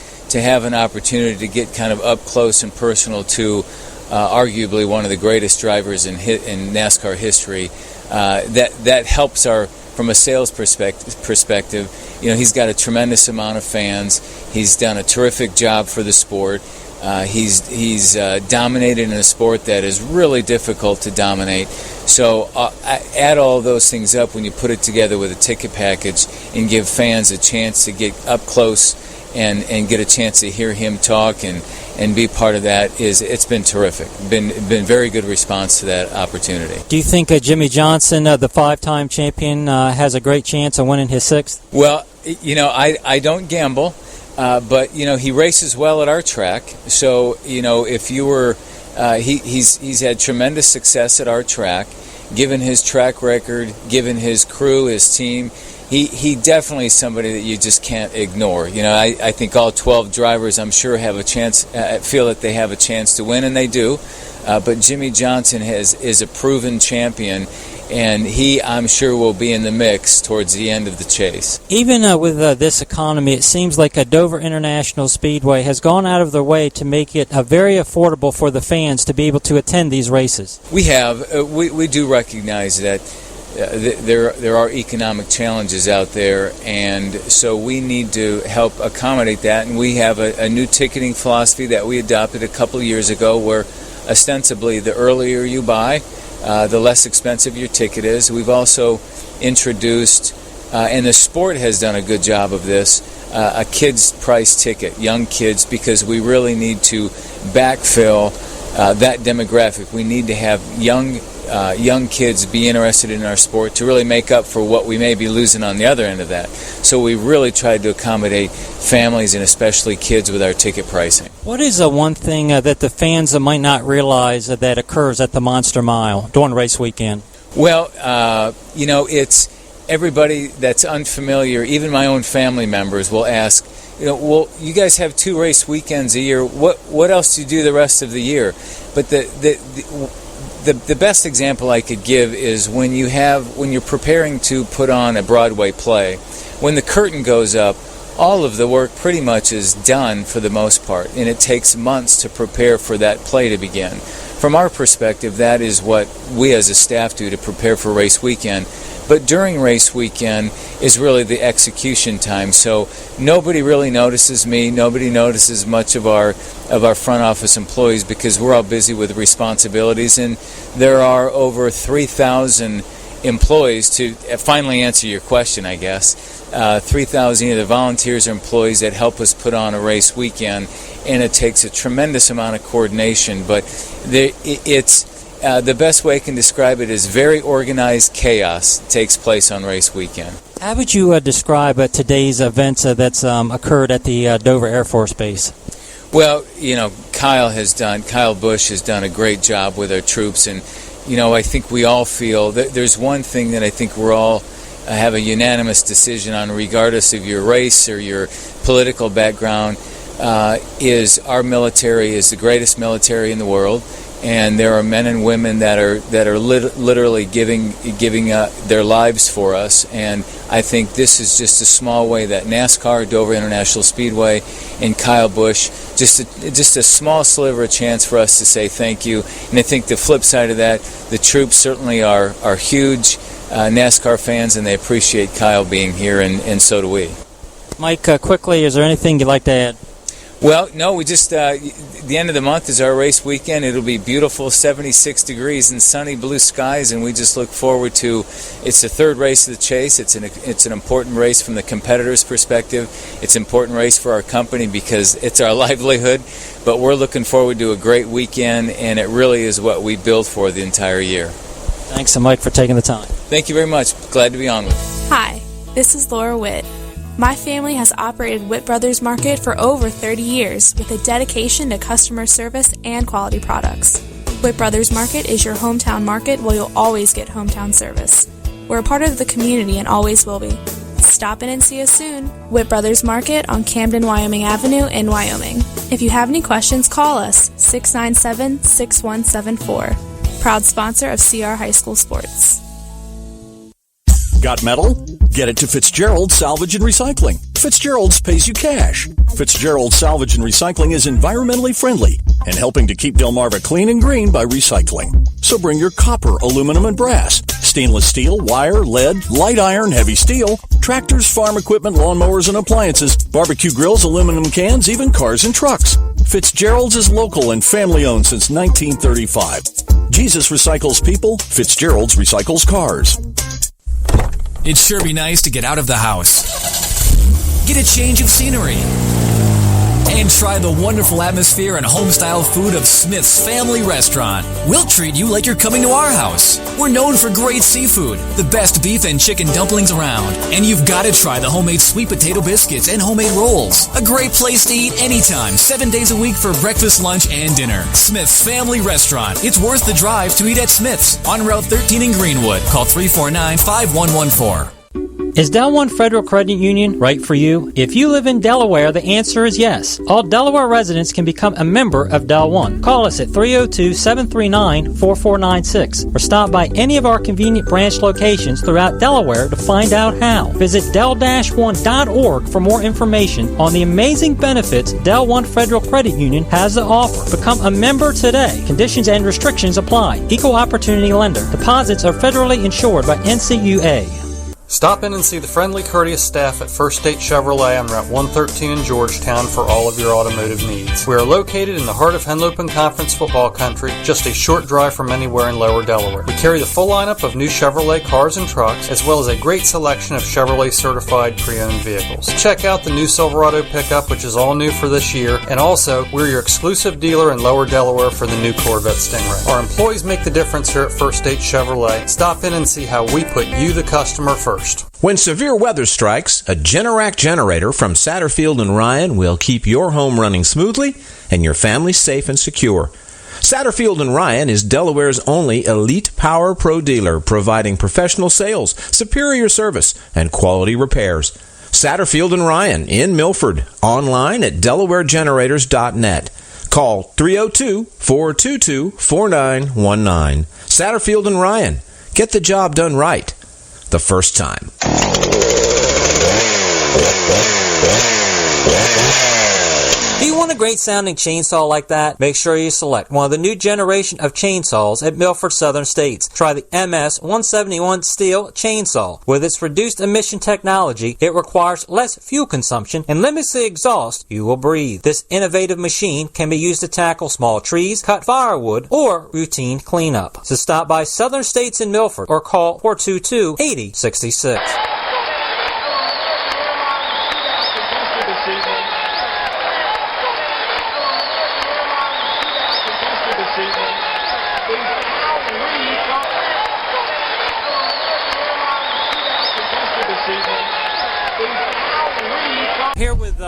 have an opportunity to get kind of up close and personal to arguably one of the greatest drivers in NASCAR history, that helps from a sales perspective. He's got a tremendous amount of fans. He's done a terrific job for the sport. He's dominated in a sport that is really difficult to dominate. So add all those things up when you put it together with a ticket package and give fans a chance to get up close and get a chance to hear him talk and be part of that. It's been terrific. Been very good response to that opportunity. Do you think Jimmy Johnson, the 5-time champion, has a great chance of winning his 6th? Well, I don't gamble. But he races well at our track. So if you were, he's had tremendous success at our track, given his track record, given his crew, his team. He definitely is somebody that you just can't ignore. I think all 12 drivers, I'm sure, have a chance, feel that they have a chance to win, and they do. But Jimmy Johnson is a proven champion, and he, I'm sure, will be in the mix towards the end of the chase. Even with this economy, it seems like Dover International Speedway has gone out of their way to make it very affordable for the fans to be able to attend these races. We have. We do recognize that there are economic challenges out there, and so we need to help accommodate that. And we have a new ticketing philosophy that we adopted a couple of years ago, where ostensibly the earlier you buy, the less expensive your ticket is. We've also introduced, and the sport has done a good job of this, a kids' price ticket, young kids, because we really need to backfill that demographic. We need to have young kids be interested in our sport to really make up for what we may be losing on the other end of that. So we really tried to accommodate families and especially kids with our ticket pricing. What is one thing that the fans might not realize that occurs at the Monster Mile during race weekend? Well, it's everybody that's unfamiliar, even my own family members will ask, well, you guys have 2 race weekends a year. What else do you do the rest of the year? But the best example I could give is when you're preparing to put on a Broadway play, when the curtain goes up, all of the work pretty much is done for the most part, and it takes months to prepare for that play to begin. From our perspective, that is what we as a staff do to prepare for race weekend. But during race weekend is really the execution time. So nobody really notices me. Nobody notices much of our front office employees because we're all busy with responsibilities. And there are over 3,000 employees, to finally answer your question, I guess. 3,000 either volunteers or employees that help us put on a race weekend. And it takes a tremendous amount of coordination. But The best way I can describe it is very organized chaos takes place on race weekend. How would you describe today's event that's occurred at the Dover Air Force Base? Well, Kyle Busch has done a great job with our troops, and I think we all feel that there's one thing that I think we're all have a unanimous decision on, regardless of your race or your political background, is our military is the greatest military in the world, and there are men and women that are literally giving their lives for us. And I think this is just a small way that NASCAR, Dover International Speedway, and Kyle Busch, just a small sliver of chance for us to say thank you. And I think the flip side of that, the troops certainly are huge NASCAR fans, and they appreciate Kyle being here, and so do we. Mike, quickly, is there anything you'd like to add? Well, no, we just, the end of the month is our race weekend. It'll be beautiful, 76 degrees and sunny blue skies, and we just look forward to, it's the third race of the chase. It's an important race from the competitor's perspective. It's an important race for our company because it's our livelihood, but we're looking forward to a great weekend, and it really is what we build for the entire year. Thanks, Mike, for taking the time. Thank you very much. Glad to be on with you. Hi, this is Laura Witt. My family has operated Witt Brothers Market for over 30 years with a dedication to customer service and quality products. Witt Brothers Market is your hometown market where you'll always get hometown service. We're a part of the community and always will be. Stop in and see us soon. Witt Brothers Market on Camden, Wyoming Avenue in Wyoming. If you have any questions, call us 697-6174. Proud sponsor of CR High School Sports. Got metal? Get it to Fitzgerald Salvage and Recycling. Fitzgerald's pays you cash. Fitzgerald Salvage and Recycling is environmentally friendly and helping to keep Delmarva clean and green by recycling. So bring your copper, aluminum, and brass, stainless steel, wire, lead, light iron, heavy steel, tractors, farm equipment, lawnmowers, and appliances, barbecue grills, aluminum cans, even cars and trucks. Fitzgerald's is local and family-owned since 1935. Jesus recycles people. Fitzgerald's recycles cars. It'd sure be nice to get out of the house, get a change of scenery, and try the wonderful atmosphere and home-style food of Smith's Family Restaurant. We'll treat you like you're coming to our house. We're known for great seafood, the best beef and chicken dumplings around, and you've got to try the homemade sweet potato biscuits and homemade rolls. A great place to eat anytime, 7 days a week for breakfast, lunch, and dinner. Smith's Family Restaurant. It's worth the drive to eat at Smith's on Route 13 in Greenwood. Call 349-5114. Is Del One Federal Credit Union right for you? If you live in Delaware, the answer is yes. All Delaware residents can become a member of Del One. Call us at 302-739-4496 or stop by any of our convenient branch locations throughout Delaware to find out how. Visit del-one.org for more information on the amazing benefits Del One Federal Credit Union has to offer. Become a member today. Conditions and restrictions apply. Equal opportunity lender. Deposits are federally insured by NCUA. Stop in and see the friendly, courteous staff at First State Chevrolet on Route 113 in Georgetown for all of your automotive needs. We are located in the heart of Henlopen Conference football country, just a short drive from anywhere in Lower Delaware. We carry the full lineup of new Chevrolet cars and trucks, as well as a great selection of Chevrolet certified pre-owned vehicles. Check out the new Silverado pickup, which is all new for this year, and also, we're your exclusive dealer in Lower Delaware for the new Corvette Stingray. Our employees make the difference here at First State Chevrolet. Stop in and see how we put you, the customer, first. When severe weather strikes, a Generac generator from Satterfield and Ryan will keep your home running smoothly and your family safe and secure. Satterfield and Ryan is Delaware's only elite power pro dealer, providing professional sales, superior service, and quality repairs. Satterfield and Ryan in Milford, online at delawaregenerators.net. Call 302-422-4919. Satterfield and Ryan. Get the job done right the first time. Do you want a great sounding chainsaw like that? Make sure you select one of the new generation of chainsaws at Milford Southern States. Try the MS-171 steel chainsaw. With its reduced emission technology, it requires less fuel consumption and limits the exhaust you will breathe. This innovative machine can be used to tackle small trees, cut firewood, or routine cleanup. So stop by Southern States in Milford or call 422-8066.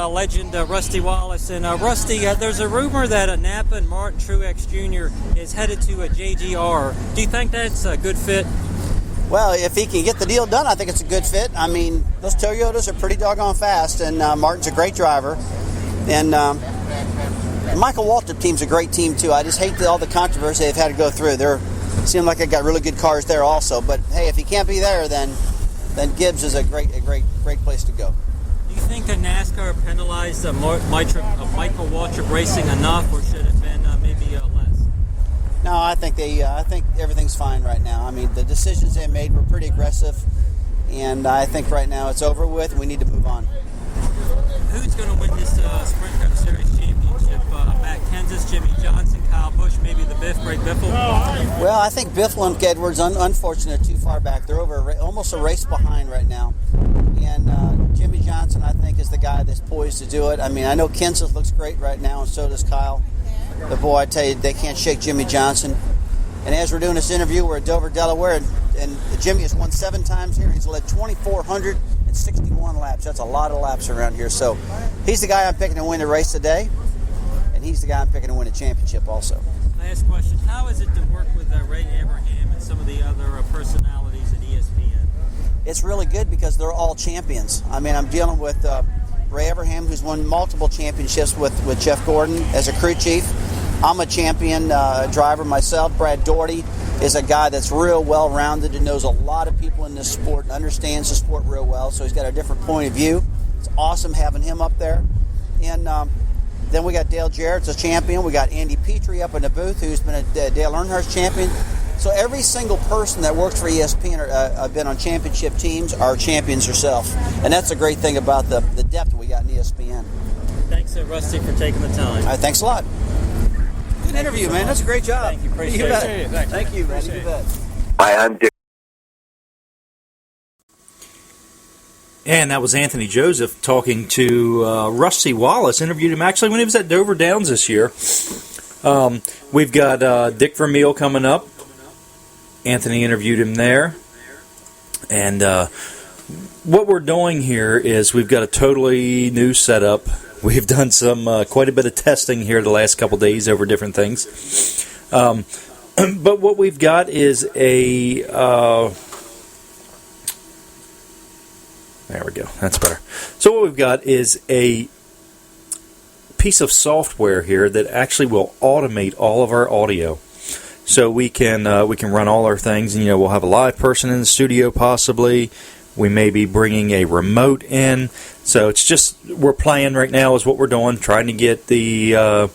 legend Rusty Wallace. And Rusty, there's a rumor that Napa and Martin Truex Jr. is headed to a JGR. Do you think that's a good fit? Well, if he can get the deal done, I think it's a good fit. I mean, those Toyotas are pretty doggone fast, and Martin's a great driver. And the Michael Waltrip team's a great team, too. I just hate all the controversy they've had to go through. They seem like they got really good cars there also. But, hey, if he can't be there, then Gibbs is a great place to go. Do you think that NASCAR penalized Michael Waltrip Racing enough, or should it have been maybe less? No, I think everything's fine right now. I mean, the decisions they made were pretty aggressive, and I think right now it's over with, and we need to move on. Who's going to win this Sprint Cup Series championship? Matt Kenseth, Jimmy Johnson, Kyle Busch, maybe the Greg Biffle? Well, I think Biffle and Edwards, unfortunately, too far back. They're almost a race behind right now. And Jimmy Johnson, I think, is the guy that's poised to do it. I mean, I know Kenseth looks great right now, and so does Kyle. But, boy, I tell you, they can't shake Jimmy Johnson. And as we're doing this interview, we're at Dover, Delaware, and Jimmy has won 7 times here. He's led 2,461 laps. That's a lot of laps around here. So he's the guy I'm picking to win the race today, and he's the guy I'm picking to win the championship also. Last question. How is it to work with Ray Abraham and some of the other personalities at ESPN? It's really good because they're all champions. I mean, I'm dealing with Ray Abraham, who's won multiple championships with Jeff Gordon as a crew chief. I'm a champion driver myself. Brad Doherty is a guy that's real well-rounded and knows a lot of people in this sport and understands the sport real well, so he's got a different point of view. It's awesome having him up there. And then we got Dale Jarrett's a champion. We got Andy Petrie up in the booth, who's been a Dale Earnhardt champion. So every single person that works for ESPN or been on championship teams are champions herself. And that's a great thing about the depth we got in ESPN. Thanks, Rusty, for taking the time. All right, thanks a lot. Good interview, man. That's a great job. Thank you. Appreciate it. Thank you, man. You bet. Hi, I'm Dick. And that was Anthony Joseph talking to Rusty Wallace. Interviewed him actually when he was at Dover Downs this year. We've got Dick Vermeil coming up. Anthony interviewed him there. And what we're doing here is we've got a totally new setup. We've done quite a bit of testing here the last couple days over different things. But what we've got is a... there we go. That's better. So what we've got is a piece of software here that actually will automate all of our audio. So we can run all our things, and we'll have a live person in the studio possibly. We may be bringing a remote in. So it's just we're playing right now is what we're doing, trying to get the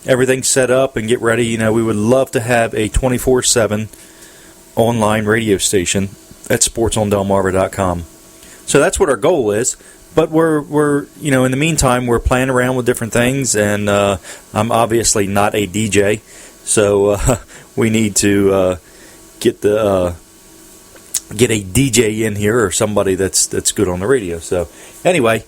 everything set up and get ready. We would love to have a 24/7 online radio station at sportsondelmarva.com. So that's what our goal is. But we're in the meantime we're playing around with different things, and I'm obviously not a DJ, so we need to get a DJ in here or somebody that's good on the radio. So anyway,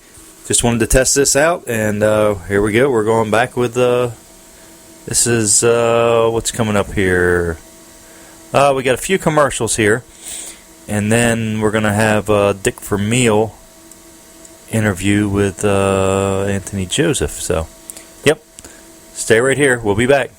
just wanted to test this out, and here we go. We're going back with this is what's coming up here. We got a few commercials here, and then we're going to have Dick Vermeil interview with Anthony Joseph. So, yep, stay right here. We'll be back.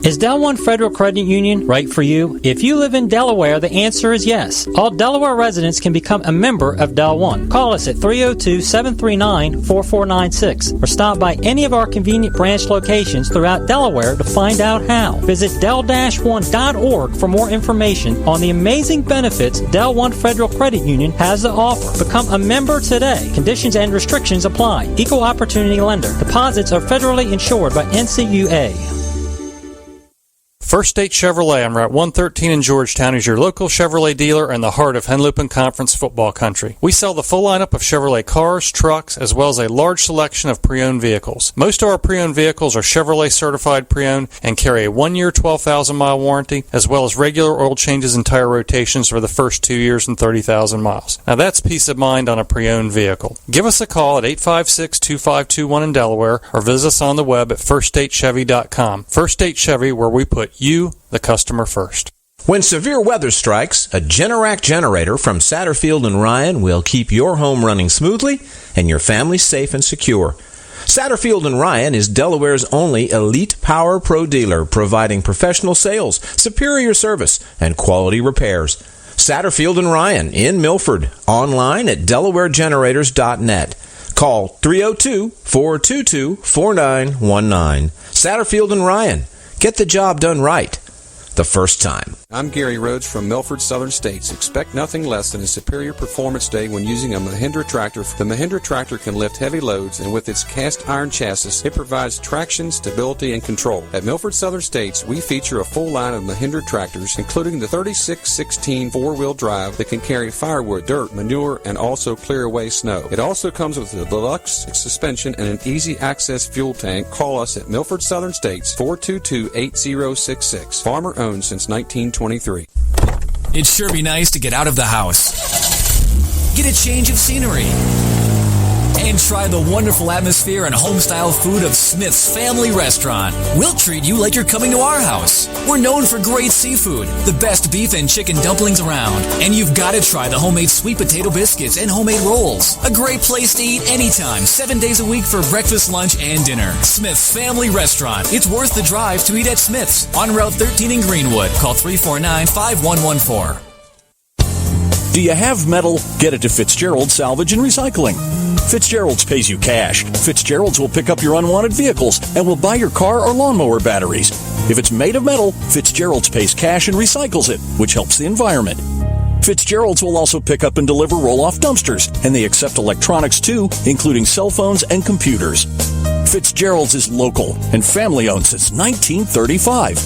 Is Del One Federal Credit Union right for you? If you live in Delaware, the answer is yes. All Delaware residents can become a member of Del One. Call us at 302-739-4496 or stop by any of our convenient branch locations throughout Delaware to find out how. Visit del-one.org for more information on the amazing benefits Del One Federal Credit Union has to offer. Become a member today. Conditions and restrictions apply. Equal opportunity lender. Deposits are federally insured by NCUA. First State Chevrolet on Route 113 in Georgetown is your local Chevrolet dealer in the heart of Henlopen Conference football country. We sell the full lineup of Chevrolet cars, trucks, as well as a large selection of pre-owned vehicles. Most of our pre-owned vehicles are Chevrolet certified pre-owned and carry a 1-year, 12,000-mile warranty, as well as regular oil changes and tire rotations for the first 2 years and 30,000 miles. Now that's peace of mind on a pre-owned vehicle. Give us a call at 856-2521 in Delaware or visit us on the web at firststatechevy.com. First State Chevy, where we put you, the customer, first. When severe weather strikes, a Generac generator from Satterfield and Ryan will keep your home running smoothly and your family safe and secure. Satterfield and Ryan is Delaware's only elite power pro dealer, providing professional sales, superior service, and quality repairs. Satterfield and Ryan in Milford, online at delawaregenerators.net. Call 302-422-4919. Satterfield and Ryan. Get the job done right the first time. I'm Gary Rhodes from Milford Southern States. Expect nothing less than a superior performance day when using a Mahindra tractor. The Mahindra tractor can lift heavy loads, and with its cast iron chassis, it provides traction, stability, and control. At Milford Southern States, we feature a full line of Mahindra tractors, including the 3616 four-wheel drive that can carry firewood, dirt, manure, and also clear away snow. It also comes with a deluxe suspension and an easy access fuel tank. Call us at Milford Southern States, 422-8066. Farmer owned since 1923. It'd sure be nice to get out of the house, get a change of scenery, and try the wonderful atmosphere and home-style food of Smith's Family Restaurant. We'll treat you like you're coming to our house. We're known for great seafood, the best beef and chicken dumplings around, and you've got to try the homemade sweet potato biscuits and homemade rolls. A great place to eat anytime, 7 days a week for breakfast, lunch, and dinner. Smith's Family Restaurant. It's worth the drive to eat at Smith's on Route 13 in Greenwood. Call 349-5114. Do you have metal? Get it to Fitzgerald Salvage and Recycling. Fitzgerald's pays you cash. Fitzgerald's will pick up your unwanted vehicles and will buy your car or lawnmower batteries. If it's made of metal, Fitzgerald's pays cash and recycles it, which helps the environment. Fitzgerald's will also pick up and deliver roll-off dumpsters, and they accept electronics too, including cell phones and computers. Fitzgerald's is local and family-owned since 1935.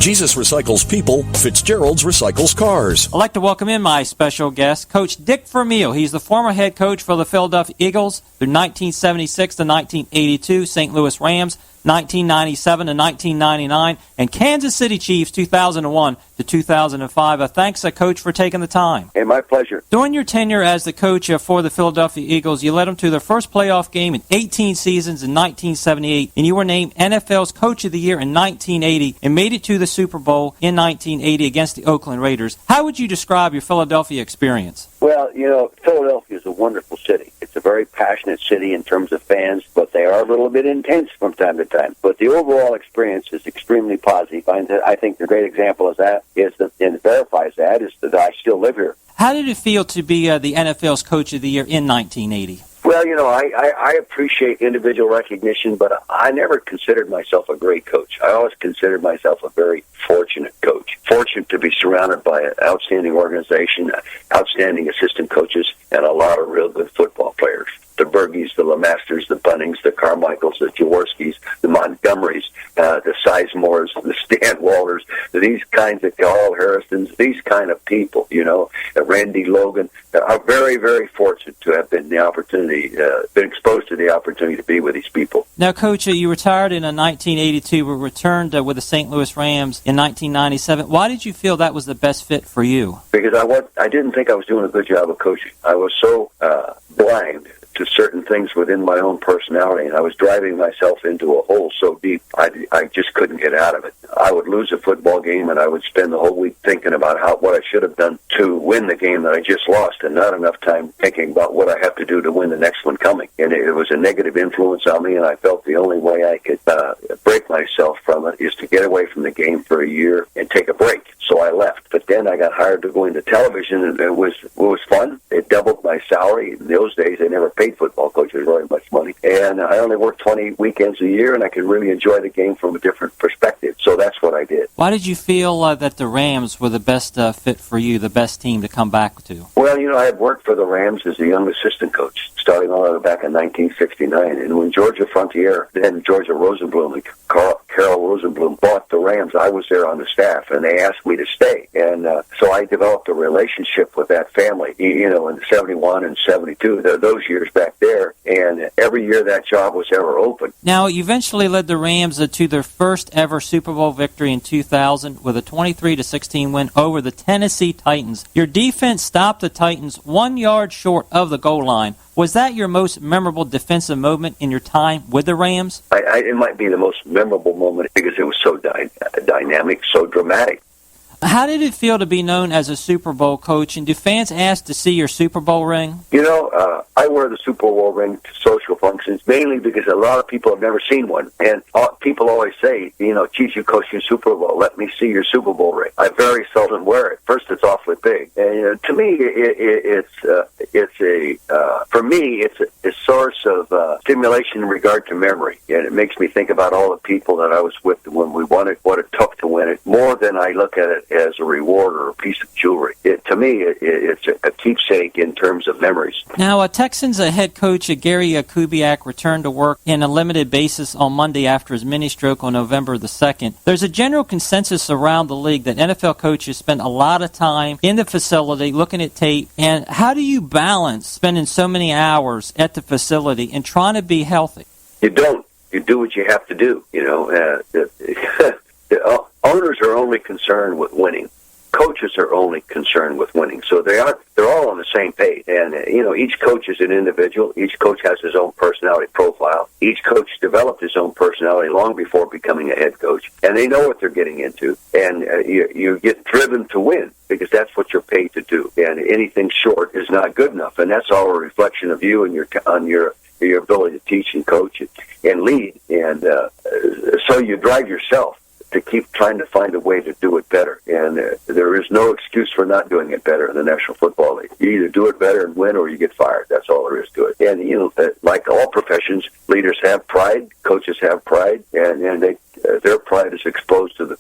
Jesus recycles people, Fitzgerald's recycles cars. I'd like to welcome in my special guest, Coach Dick Vermeil. He's the former head coach for the Philadelphia Eagles through 1976 to 1982, St. Louis Rams 1997 to 1999, and Kansas City Chiefs 2001 to 2005. Thanks, Coach, for taking the time. Hey, my pleasure. During your tenure as the coach for the Philadelphia Eagles, you led them to their first playoff game in 18 seasons in 1978, and you were named NFL's Coach of the Year in 1980 and made it to the Super Bowl in 1980 against the Oakland Raiders. How would you describe your Philadelphia experience? Well, you know, Philadelphia is a wonderful city. It's a very passionate city in terms of fans, but they are a little bit intense from time to time. But the overall experience is extremely positive. I think the great example of that is that, and verifies that, is that I still live here. How did it feel to be the NFL's Coach of the Year in 1980? Well, you know, I appreciate individual recognition, but I never considered myself a great coach. I always considered myself a very fortunate coach. Fortunate to be surrounded by an outstanding organization, outstanding assistant coaches, and a lot of real good football players. The Bergies, the LeMasters, the Bunnings, the Carmichaels, the Jaworskis, the Montgomerys, the Sizemores, the Stan Walters, these kinds of Carl Harrisons, these kind of people, you know, Randy Logan. I'm very, very fortunate to have been been exposed to the opportunity to be with these people. Now, Coach, you retired in 1982, but returned with the St. Louis Rams in 1997. Why did you feel that was the best fit for you? Because I didn't think I was doing a good job of coaching. I was so blind to certain things within my own personality, and I was driving myself into a hole so deep I just couldn't get out of it. I would lose a football game, and I would spend the whole week thinking about what I should have done to win the game that I just lost, and not enough time thinking about what I have to do to win the next one coming. And it was a negative influence on me, and I felt the only way I could break myself from it is to get away from the game for a year and take a break. So I left. But then I got hired to go into television, and it was fun. It doubled my salary. In those days, they never paid football coaches very much money. And I only worked 20 weekends a year, and I could really enjoy the game from a different perspective. So that's what I did. Why did you feel that the Rams were the best fit for you, the best team to come back to? Well, you know, I had worked for the Rams as a young assistant coach, starting all back in 1969. And when Georgia Frontier, then Georgia Rosenblum, and Carol Rosenblum bought the Rams, I was there on the staff, and they asked me to stay. And so I developed a relationship with that family, you know, in 71 and 72, those years back there. And every year that job was ever open. Now, you eventually led the Rams to their first ever Super Bowl victory in 2000 with a 23-16 win over the Tennessee Titans. Your defense stopped the Titans 1 yard short of the goal line. Was that your most memorable defensive moment in your time with the Rams? It might be the most memorable moment because it was so dynamic, so dramatic. How did it feel to be known as a Super Bowl coach, and do fans ask to see your Super Bowl ring? You know, I wear the Super Bowl ring to social functions, mainly because a lot of people have never seen one. And people always say, you know, geez, you coached your Super Bowl, let me see your Super Bowl ring. I very seldom wear it. First, it's awfully big. And to me, it's a source of stimulation in regard to memory. And it makes me think about all the people that I was with when we won it, what it took to win it, more than I look at it as a reward or a piece of jewelry. To me, it's a keepsake in terms of memories. Now, Texans head coach Gary Kubiak returned to work in a limited basis on Monday after his mini stroke on November the 2nd. There's a general consensus around the league that NFL coaches spend a lot of time in the facility looking at tape. And how do you balance spending so many hours at the facility and trying to be healthy? You don't. You do what you have to do. You know, the owners are only concerned with winning. Coaches are only concerned with winning. So they're all on the same page. And, you know, each coach is an individual. Each coach has his own personality profile. Each coach developed his own personality long before becoming a head coach. And they know what they're getting into. And you get driven to win because that's what you're paid to do. And anything short is not good enough. And that's all a reflection of you and your ability to teach and coach and lead. And so you drive yourself to keep trying to find a way to do it better. And there is no excuse for not doing it better in the National Football League. You either do it better and win or you get fired. That's all there is to it. And, you know, like all professions, leaders have pride, coaches have pride, and their pride is exposed to the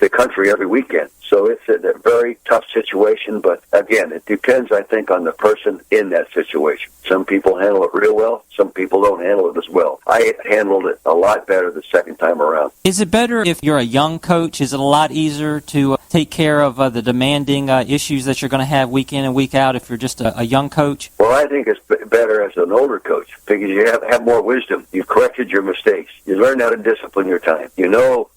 country every weekend. So it's a very tough situation, but again, it depends, I think, on the person in that situation. Some people handle it real well, some people don't handle it as well. I handled it a lot better the second time around. Is it better if you're a young coach? Is it a lot easier to take care of the demanding issues that you're going to have week in and week out if you're just a young coach? Well, I think it's better as an older coach because you have more wisdom. You've corrected your mistakes. You learn how to discipline your time. You know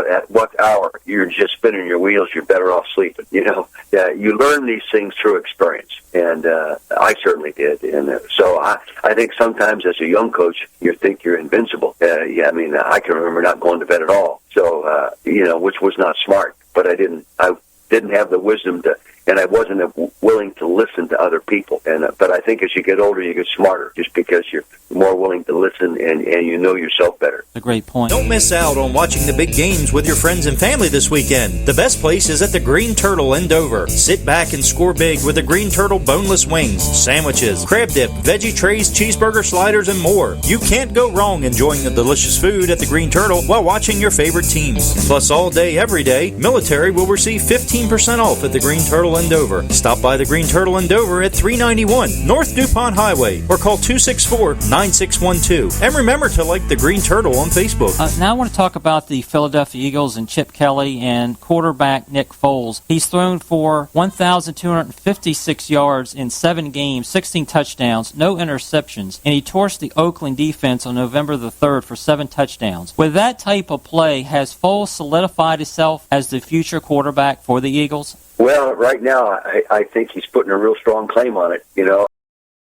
at what hour you're just spinning your wheels, you're better off sleeping. You know, you learn these things through experience, and I certainly did. And so I think sometimes as a young coach, you think you're invincible. I mean, I can remember not going to bed at all. So you know, which was not smart. But I didn't have the wisdom to, and I wasn't willing to listen to other people. But I think as you get older, you get smarter, just because you're more willing to listen and you know yourself better. A great point. Don't miss out on watching the big games with your friends and family this weekend. The best place is at the Green Turtle in Dover. Sit back and score big with the Green Turtle boneless wings, sandwiches, crab dip, veggie trays, cheeseburger sliders, and more. You can't go wrong enjoying the delicious food at the Green Turtle while watching your favorite teams. Plus, all day, every day, military will receive 15% off at the Green Turtle in Dover. Stop by the Green Turtle in Dover at 391 North DuPont Highway or call 264-9612. And remember to like the Green Turtle on Facebook. Now I want to talk about the Philadelphia Eagles and Chip Kelly and quarterback Nick Foles. He's thrown for 1,256 yards in 7 games, 16 touchdowns, no interceptions, and he torched the Oakland defense on November the 3rd for 7 touchdowns. With that type of play, has Foles solidified himself as the future quarterback for the Eagles? Well, right now, I think he's putting a real strong claim on it. You know,